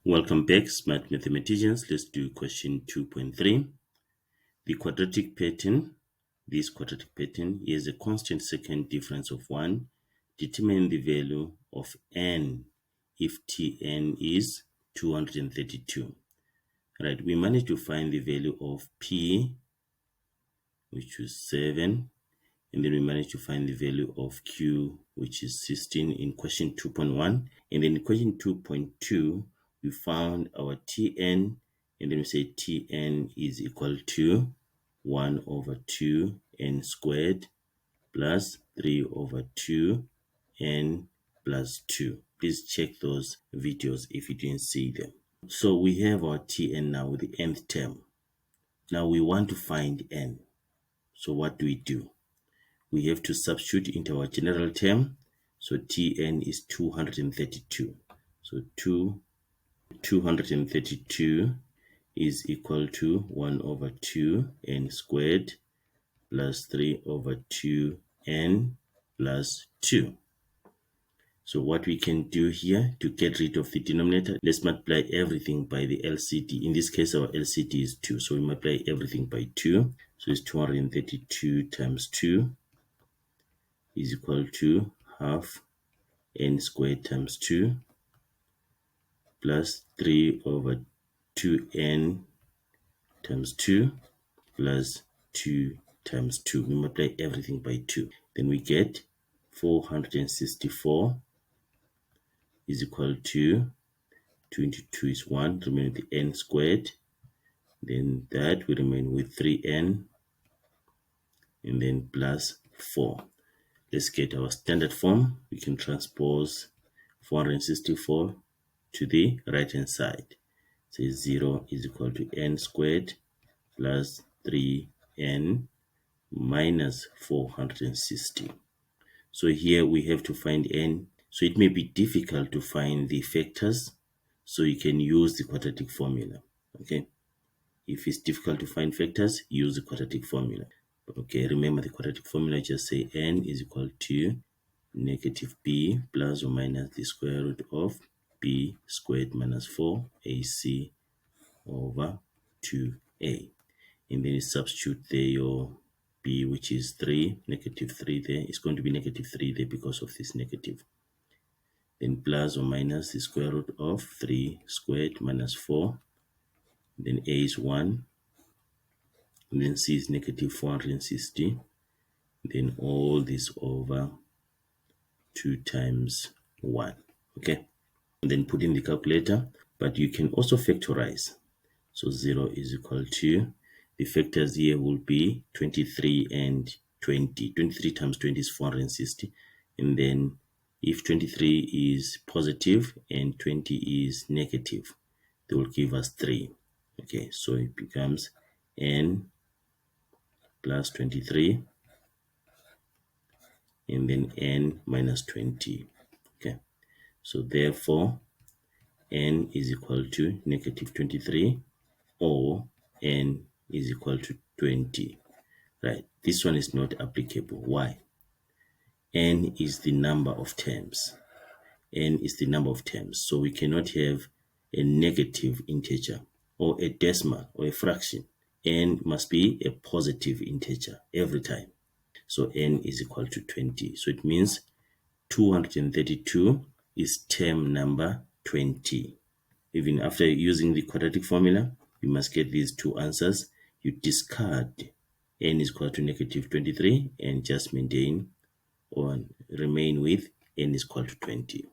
Welcome back, smart mathematicians. Let's do question 2.3. The quadratic pattern. This quadratic pattern is a constant second difference of 1. Determine the value of n if Tn is 232. Right, we managed to find the value of P, which is 7. And then we managed to find the value of Q, which is 16 in question 2.1. And then in question 2.2, we found our Tn, and then we say Tn is equal to 1 over 2 n squared plus 3 over 2 n plus 2. Please check those videos if you didn't see them. So we have our Tn now with the nth term. Now we want to find n. So what do? We have to substitute into our general term. So Tn is 232. So 232 is equal to 1 over 2 n squared plus 3 over 2 n plus 2. So what we can do here to get rid of the denominator, let's multiply everything by the LCD. In this case, our LCD is 2. So we multiply everything by 2. So it's 232 times 2 is equal to half n squared times 2 plus 3 over 2n times 2 plus 2 times 2. We multiply everything by 2. Then we get 464 is equal to 22 is 1, remain with the n squared. Then that will remain with 3n and then plus 4. Let's get our standard form. We can transpose 464 to the right hand side. So 0 is equal to n squared plus 3n minus 460. So here we have to find n. So it may be difficult to find the factors, so you can use the quadratic formula. Okay, if it's difficult to find factors, use the quadratic formula. Okay, remember the quadratic formula, just say n is equal to negative b plus or minus the square root of b squared minus 4ac over 2a. And then you substitute there your b, which is 3, negative 3 there. It's going to be negative 3 there because of this negative. Then plus or minus the square root of 3 squared minus 4. Then a is 1. And then c is negative 460. Then all this over 2 times 1. Okay. And then put in the calculator. But you can also factorize. So 0 is equal to, the factors here will be 23 and 20. 23 times 20 is 460. And then if 23 is positive and 20 is negative, they will give us 3. Okay, so it becomes n plus 23 and then n minus 20. Okay, so therefore n is equal to negative 23 or n is equal to 20. Right, this one is not applicable. Why? N is the number of terms. N is the number of terms. So we cannot have a negative integer or a decimal or a fraction. N must be a positive integer every time. So n is equal to 20. So it means 232 is term number 20. Even after using the quadratic formula, you must get these two answers. You discard n is equal to negative 23 and just maintain or remain with n is equal to 20.